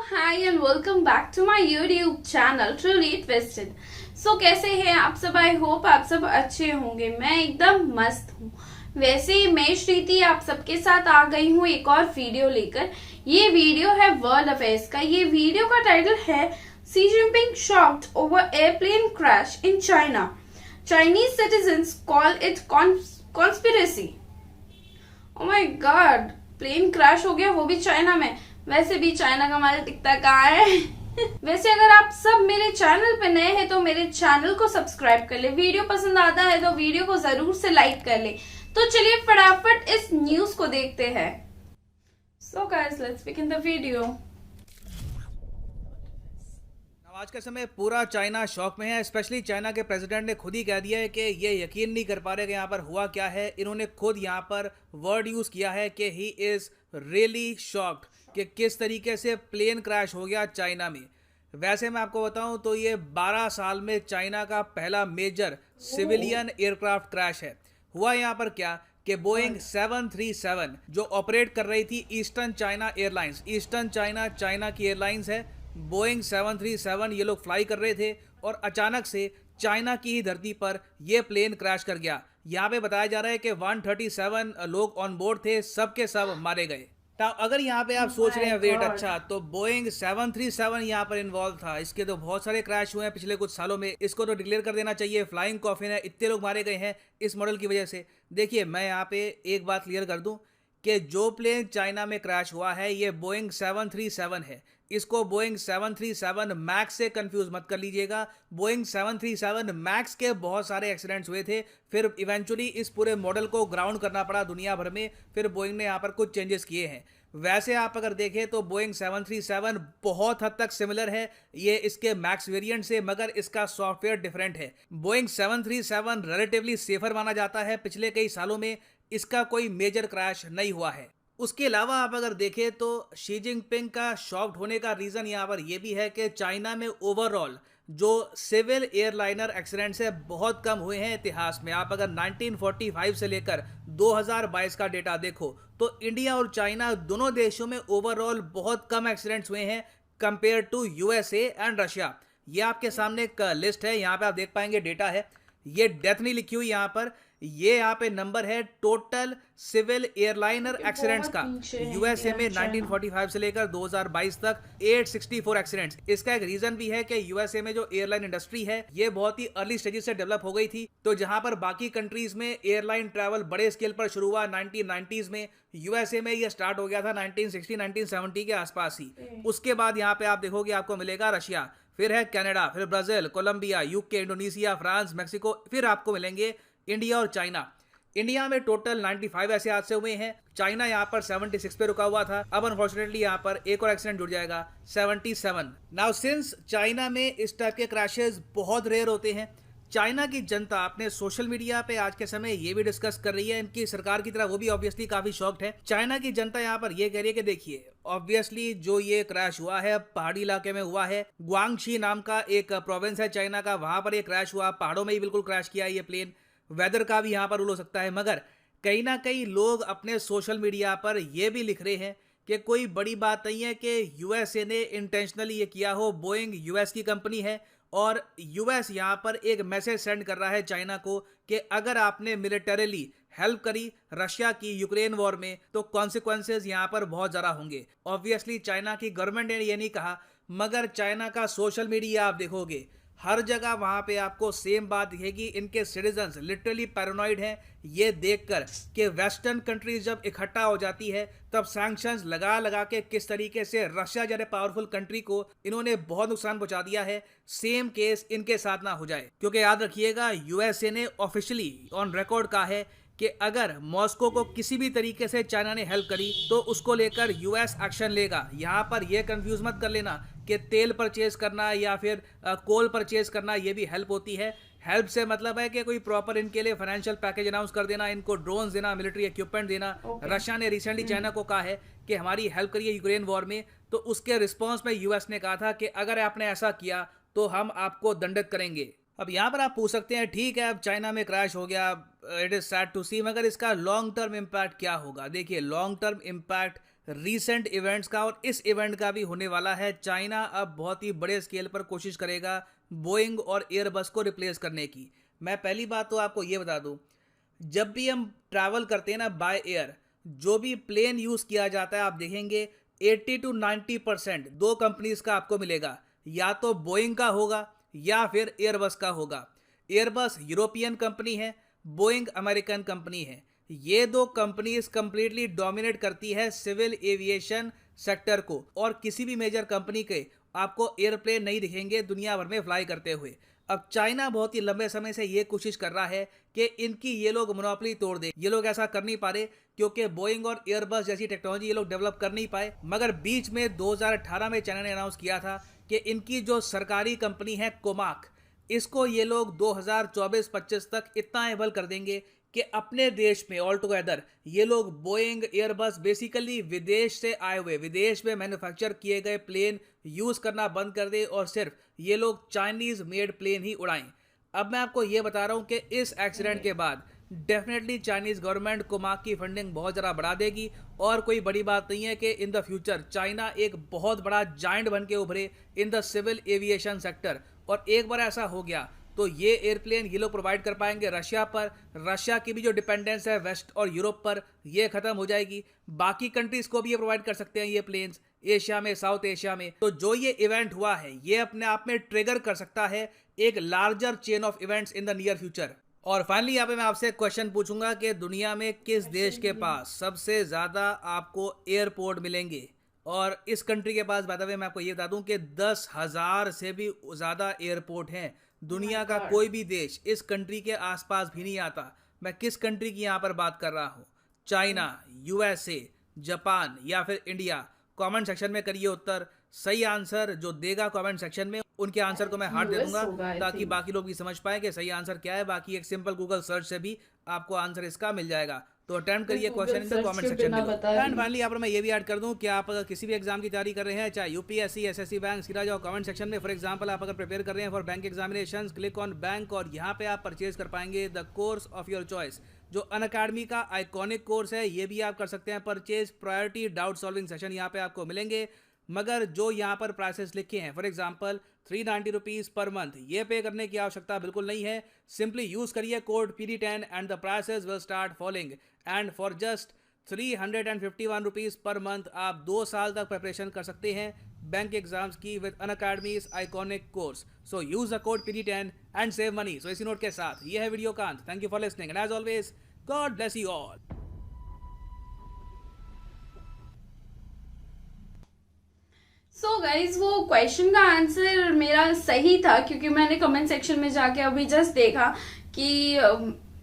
Hi and welcome back to my YouTube channel Truly Twisted. कैसे हैं आप सब? आई होप आप सब अच्छे होंगे। मैं एकदम मस्त हूँ। वैसे मैं श्रीति आप सबके साथ आ गई हूँ एक और वीडियो लेकर। ये वीडियो है वर्ल्ड अफेयर्स का। ये वीडियो का टाइटल है Xi Jinping shocked over airplane crash in China, Chinese citizens call it conspiracy. Oh my God, plane crash हो गया, वो भी चाइना में। वैसे भी चाइना का माल टिकता कहाँ है? वैसे अगर आप सब मेरे चैनल पे नए हैं तो मेरे चैनल को सब्सक्राइब कर ले। वीडियो पसंद आता है तो वीडियो को जरूर से लाइक कर ले। तो चलिए फटाफट इस न्यूज को देखते हैं। So guys, let's begin the video. आज के समय पूरा चाइना शॉक में है। स्पेशली चाइना के प्रेसिडेंट ने खुद ही कह दिया है कि ये यकीन नहीं कर पा रहे कि यहाँ पर हुआ क्या है। इन्होंने खुद यहाँ पर वर्ड यूज़ किया है कि ही इज़ रियली शॉक्ड कि किस तरीके से प्लेन क्रैश हो गया चाइना में। वैसे मैं आपको बताऊं तो ये 12 साल में चाइना का पहला मेजर सिविलियन एयरक्राफ्ट क्रैश है। हुआ यहाँ पर क्या कि बोइंग 737 जो ऑपरेट कर रही थी eastern China airlines, eastern China China की एयरलाइंस है, बोइंग 737 ये लोग फ्लाई कर रहे थे और अचानक से चाइना की ही धरती पर ये प्लेन क्रैश कर गया। यहाँ पे बताया जा रहा है कि 137 लोग ऑन बोर्ड थे, सब के सब मारे गए। अगर यहाँ पे आप सोच रहे हैं वेट अच्छा, तो बोइंग 737 यहाँ पर इन्वॉल्व था। इसके तो बहुत सारे क्रैश हुए हैं पिछले कुछ सालों में। इसको तो डिक्लेयर कर देना चाहिए फ्लाइंग कॉफिन है। इतने लोग मारे गए हैं इस मॉडल की वजह से। देखिए, मैं यहाँ पे एक बात क्लियर कर दूं कि जो प्लेन चाइना में क्रैश हुआ है ये बोइंग 737 है। इसको बोइंग 737 मैक्स से कंफ्यूज मत कर लीजिएगा। बोइंग 737 मैक्स के बहुत सारे एक्सीडेंट्स हुए थे, फिर इवेंचुअली इस पूरे मॉडल को ग्राउंड करना पड़ा दुनिया भर में। फिर बोइंग ने यहाँ पर कुछ चेंजेस किए हैं। वैसे आप अगर देखें तो बोइंग 737 बहुत हद तक सिमिलर है ये इसके मैक्स वेरिएंट से, मगर इसका सॉफ्टवेयर डिफरेंट है। बोइंग 737 रिलेटिवली सेफर माना जाता है। पिछले कई सालों में इसका कोई मेजर क्रैश नहीं हुआ है। उसके अलावा आप अगर देखें तो शी जिनपिंग का शॉक्ड होने का रीज़न यहाँ पर यह भी है कि चाइना में ओवरऑल जो सिविल एयरलाइनर एक्सीडेंट्स है बहुत कम हुए हैं इतिहास में। आप अगर 1945 से लेकर 2022 का डेटा देखो तो इंडिया और चाइना दोनों देशों में ओवरऑल बहुत कम एक्सीडेंट्स हुए हैं compare to USA and Russia. ये आपके सामने एक लिस्ट है, यहाँ पे आप देख पाएंगे डेटा है। ये डेथ नहीं लिखी हुई यहाँ पर, ये यहाँ पे नंबर है टोटल सिविल एयरलाइनर एक्सीडेंट्स का। यूएसए में 1945 से लेकर 2022 तक 864 एक्सीडेंट्स। इसका एक रीजन भी है कि यूएसए में जो एयरलाइन इंडस्ट्री है ये बहुत ही अर्ली स्टेजेस से डेवलप हो गई थी। तो जहां पर बाकी कंट्रीज में एयरलाइन ट्रैवल बड़े स्केल पर शुरू हुआ 1990s में, यूएसए में ये स्टार्ट हो गया था 1960-1970 के आसपास ही। उसके बाद यहाँ पे आप देखोगे आपको मिलेगा रशिया, फिर है कनाडा, फिर Brazil, Colombia, UK, Indonesia, France, Mexico, फिर आपको मिलेंगे इंडिया और चाइना। इंडिया में टोटल 95 ऐसे हादसे हुए हैं। चाइना यहाँ पर 76 पे रुका हुआ था। अब अनफॉर्चुनेटली यहाँ पर एक और एक्सीडेंट जुड़ जाएगा 77। नाउ सिंस चाइना में इस टाइप के क्रैशेस बहुत रेयर होते हैं, चाइना की जनता अपने सोशल मीडिया पे आज के समय ये भी डिस्कस कर रही है, इनकी सरकार की तरह वो भी ऑब्वियसली काफी शॉक्ड है। चाइना की जनता यहाँ पर ये कह रही है कि देखिए, ऑब्वियसली जो ये क्रैश हुआ है पहाड़ी इलाके में हुआ है। ग्वांगशी नाम का एक प्रोविंस है चाइना का, वहां पर ये क्रैश हुआ। पहाड़ों में ही बिल्कुल क्रैश किया ये प्लेन। वेदर का भी यहाँ पर रूल हो सकता है, मगर कहीं ना कहीं लोग अपने सोशल मीडिया पर यह भी लिख रहे हैं कि कोई बड़ी बात नहीं है कि यूएसए ने इंटेंशनली ये किया हो। बोइंग यूएस की कंपनी है और यूएस यहाँ पर एक मैसेज सेंड कर रहा है चाइना को कि अगर आपने मिलिटरीली हेल्प करी रशिया की यूक्रेन वॉर में तो कॉन्सिक्वेंसेज यहाँ पर बहुत ज़्यादा होंगे। ऑब्वियसली चाइना की गवर्नमेंट ने ये नहीं कहा, मगर चाइना का सोशल मीडिया आप देखोगे हर जगह वहां पे आपको सेम बात दिखेगी। इनके सिटीजन्स लिटरली पैरानॉइड हैं ये देखकर कि वेस्टर्न कंट्रीज जब इकट्ठा हो जाती है तब सैंक्शंस लगा लगा के किस तरीके से रशिया जैसे पावरफुल कंट्री को इन्होंने बहुत नुकसान पहुंचा दिया है। सेम केस इनके साथ ना हो जाए, क्योंकि याद रखिएगा यूएसए ने ऑफिशियली ऑन रिकॉर्ड कहा है कि अगर मॉस्को को किसी भी तरीके से चाइना ने हेल्प करी तो उसको लेकर यूएस एक्शन लेगा। यहाँ पर यह कंफ्यूज मत कर लेना कि तेल परचेज करना या फिर कोल परचेज करना ये भी हेल्प होती है। हेल्प से मतलब है कि कोई प्रॉपर इनके लिए फाइनेंशियल पैकेज अनाउंस कर देना, इनको ड्रोन्स देना, मिलिट्री इक्विपमेंट देना। रशिया ने रिसेंटली चाइना को कहा है कि हमारी हेल्प करिए यूक्रेन वॉर में, तो उसके रिस्पॉन्स में यूएस ने कहा था कि अगर आपने ऐसा किया तो हम आपको दंडित करेंगे। अब यहाँ पर आप पूछ सकते हैं ठीक है अब चाइना में क्रैश हो गया, इट इज सैड टू सी, मगर इसका लॉन्ग टर्म इम्पैक्ट क्या होगा? देखिए, long term impact recent events का और इस इवेंट का भी होने वाला है। चाइना अब बहुत ही बड़े स्केल पर कोशिश करेगा बोइंग और एयरबस को रिप्लेस करने की। मैं पहली बात तो आपको ये बता दूं, जब भी हम ट्रैवल करते हैं ना बाय एयर, जो भी प्लेन यूज़ किया जाता है आप देखेंगे 80 to 90% दो कंपनीज का आपको मिलेगा, या तो बोइंग का होगा या फिर एयरबस का होगा। एयरबस यूरोपियन कंपनी है, बोइंग अमेरिकन कंपनी है। ये दो कंपनीज कंप्लीटली डोमिनेट करती है सिविल एविएशन सेक्टर को, और किसी भी मेजर कंपनी के आपको एयरप्लेन नहीं दिखेंगे दुनिया भर में फ्लाई करते हुए। अब चाइना बहुत ही लंबे समय से ये कोशिश कर रहा है कि इनकी ये लोग मोनोपोली तोड़ दे। ये लोग ऐसा कर नहीं पा रहे क्योंकि बोइंग और एयरबस जैसी टेक्नोलॉजी ये लोग डेवलप कर नहीं पाए। मगर बीच में 2018 में चाइना ने अनाउंस किया था कि इनकी जो सरकारी कंपनी है कोमाक, इसको ये लोग 2024-25 तक इतना एबल कर देंगे कि अपने देश में ऑल टुगेदर ये लोग बोइंग एयरबस बेसिकली विदेश से आए हुए, विदेश में मैन्युफैक्चर किए गए प्लेन यूज़ करना बंद कर दे और सिर्फ ये लोग चाइनीज़ मेड प्लेन ही उड़ाएं। अब मैं आपको ये बता रहा हूँ कि इस एक्सीडेंट के बाद डेफिनेटली चाइनीज़ गवर्नमेंट कोमाक की फंडिंग बहुत ज़्यादा बढ़ा देगी। और कोई बड़ी बात नहीं है कि इन द फ्यूचर चाइना एक बहुत बड़ा जायंट बन के उभरे in the civil aviation sector. और एक बार ऐसा हो गया तो ये एयरप्लेन ये लोग प्रोवाइड कर पाएंगे रशिया पर। रशिया की भी जो डिपेंडेंस है वेस्ट और यूरोप पर, ये खत्म हो जाएगी। बाकी कंट्रीज को भी ये प्रोवाइड कर सकते हैं ये प्लेन्स, एशिया में, साउथ एशिया में। तो जो ये इवेंट हुआ है ये अपने आप में ट्रिगर कर सकता है एक larger chain of events in the near future. और फाइनली यहाँ पे मैं आपसे क्वेश्चन पूछूंगा कि दुनिया में किस देश के पास सबसे ज्यादा आपको एयरपोर्ट मिलेंगे। और इस कंट्री के पास बाय द वे मैं आपको ये बता दूं कि 10,000 से भी ज्यादा एयरपोर्ट हैं। दुनिया का कोई भी देश इस कंट्री के आसपास भी नहीं आता। मैं किस कंट्री की यहाँ पर बात कर रहा हूँ, चाइना, यूएसए, जापान या फिर इंडिया। कमेंट सेक्शन में करिए उत्तर। सही आंसर जो देगा कमेंट सेक्शन में उनके आंसर को मैं हार्ट दे दूंगा ताकि बाकी लोग भी समझ पाए कि सही आंसर क्या है। बाकी एक सिंपल गूगल सर्च से भी आपको आंसर इसका मिल जाएगा। तो अटेम्प्ट करिए question in the comment section में। एंड फाइनली यहाँ पर मैं ये भी ऐड कर दूं कि आप अगर किसी भी एग्जाम की तैयारी कर रहे हैं, चाहे यूपीएससी, एसएससी, बैंक, सीधा जाओ कमेंट सेक्शन में। फॉर एग्जांपल आप अगर प्रिपेयर कर रहे हैं for bank examinations, click on bank और यहाँ पे आप परचेज कर पाएंगे the course of your choice, जो अनअकैडमी का आइकॉनिक कोर्स है। ये भी आप कर सकते हैं purchase. Priority doubt solving session यहाँ पे आपको मिलेंगे। मगर जो यहाँ पर प्राइसेस लिखे हैं, for example 390 rupees per month, ये पे करने की आवश्यकता बिल्कुल नहीं है। सिंपली यूज करिए code PD10 and the prices will start following. And for just 351 rupees per month आप 2 साल तक प्रिपरेशन कर सकते हैं बैंक एग्जाम्स की with Unacademy's iconic course. So use the code PD10 and save money. So इसी note के साथ ये है वीडियो का अंत। Thank you for listening and as always God bless you all. So guys वो क्वेश्चन का आंसर मेरा सही था, क्योंकि मैंने कमेंट सेक्शन में जाके अभी जस्ट देखा कि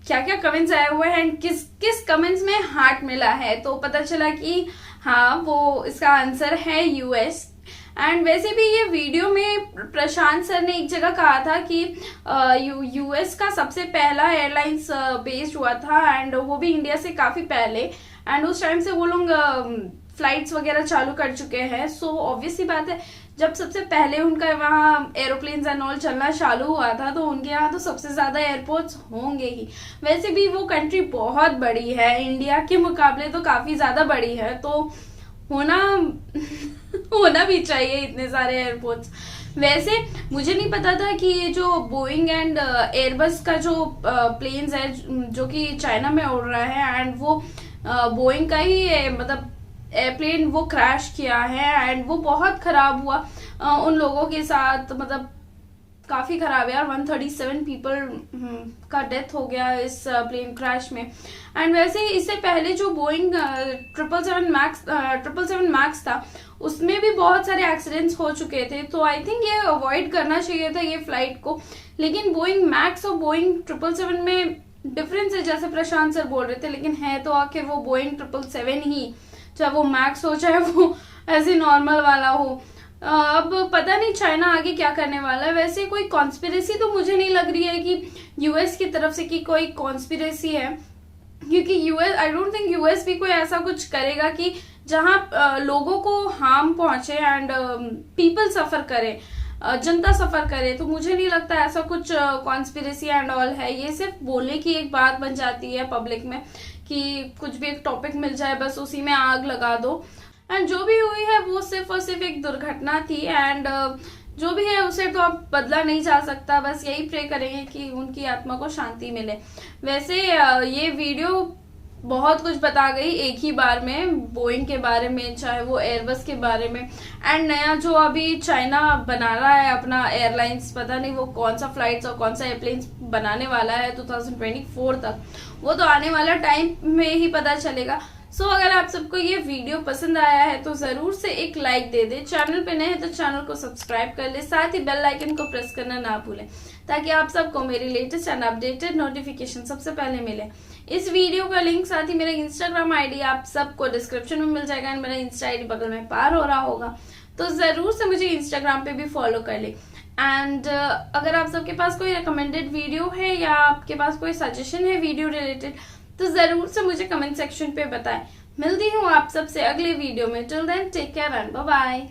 क्या क्या कमेंट्स आए हुए हैं एंड किस किस कमेंट्स में हार्ट मिला है, तो पता चला कि हाँ वो इसका आंसर है यूएस। एंड वैसे भी ये वीडियो में प्रशांत सर ने एक जगह कहा था कि यूएस का सबसे पहला एयरलाइंस बेस्ड हुआ था एंड वो भी इंडिया से काफी पहले। एंड उस टाइम से वो लोग फ्लाइट्स वगैरह चालू कर चुके हैं। सो ऑब्वियसली बात है, जब सबसे पहले उनका वहाँ एरोप्लेन्स एंड ऑल चलना चालू हुआ था तो उनके यहाँ तो सबसे ज्यादा एयरपोर्ट्स होंगे ही। वैसे भी वो कंट्री बहुत बड़ी है, इंडिया के मुकाबले तो काफी ज्यादा बड़ी है, तो होना होना भी चाहिए इतने सारे एयरपोर्ट्स। वैसे मुझे नहीं पता था कि ये जो बोइंग एंड एयरबस का जो प्लेन्स है जो कि चाइना में उड़ रहा है एंड वो बोइंग का ही मतलब एयरप्लेन वो क्रैश किया है एंड वो बहुत खराब हुआ उन लोगों के साथ, मतलब काफी खराब है यार। 137 पीपल का डेथ हो गया इस प्लेन क्रैश में। एंड वैसे इससे पहले जो बोइंग 777 मैक्स था उसमें भी बहुत सारे एक्सीडेंट्स हो चुके थे, तो आई थिंक ये अवॉइड करना चाहिए था ये फ्लाइट को। लेकिन बोइंग मैक्स और बोइंग 777 में डिफरेंस है जैसे प्रशांत सर बोल रहे थे, लेकिन है तो आखिर वो बोइंग 777 ही, चाहे वो मैक्स हो चाहे वो ऐसे नॉर्मल वाला हो। अब पता नहीं चाइना आगे क्या करने वाला है। वैसे कोई कॉन्स्पिरेसी तो मुझे नहीं लग रही है कि यूएस की तरफ से कि कोई कॉन्स्पिरेसी है, क्योंकि US I don't think US भी कोई ऐसा कुछ करेगा कि जहां लोगों को हार्म पहुंचे एंड पीपल सफर करे, जनता सफर करे। तो मुझे नहीं लगता ऐसा कुछ कॉन्स्पिरेसी एंड ऑल है। ये सिर्फ बोलने की एक बात बन जाती है पब्लिक में कि कुछ भी एक टॉपिक मिल जाए बस उसी में आग लगा दो। एंड जो भी हुई है वो सिर्फ और सिर्फ एक दुर्घटना थी। एंड जो भी है उसे तो अब बदला नहीं जा सकता, बस यही प्रे करेंगे कि उनकी आत्मा को शांति मिले। वैसे ये वीडियो बहुत कुछ बता गई एक ही बार में, बोइंग के बारे में, चाहे वो एयरबस के बारे में। एंड नया जो अभी चाइना बना रहा है अपना एयरलाइंस, पता नहीं वो कौन सा फ्लाइट्स और कौन सा एयरप्लेन्स बनाने वाला है 2024 तक, वो तो आने वाला टाइम में ही पता चलेगा। सो अगर आप सबको ये वीडियो पसंद आया है तो जरूर से एक लाइक दे दे, चैनल पे नए हैं तो चैनल को सब्सक्राइब कर ले, साथ ही बेल आइकन को प्रेस करना ना भूलें ताकि आप सबको मेरी लेटेस्ट एंड अपडेटेड नोटिफिकेशन सबसे पहले मिले। इस वीडियो का लिंक साथ ही मेरा इंस्टाग्राम आईडी आप सबको डिस्क्रिप्शन में मिल जाएगा एंड मेरा इंस्टा आईडी बगल में पार हो रहा होगा, तो जरूर से मुझे इंस्टाग्राम पे भी फॉलो कर ले। एंड अगर आप सबके पास कोई रिकमेंडेड वीडियो है या आपके पास कोई सजेशन है वीडियो रिलेटेड तो जरूर से मुझे कमेंट सेक्शन पे बताएं। मिलती हूँ आप सबसे अगले वीडियो में। Till then take care and bye bye.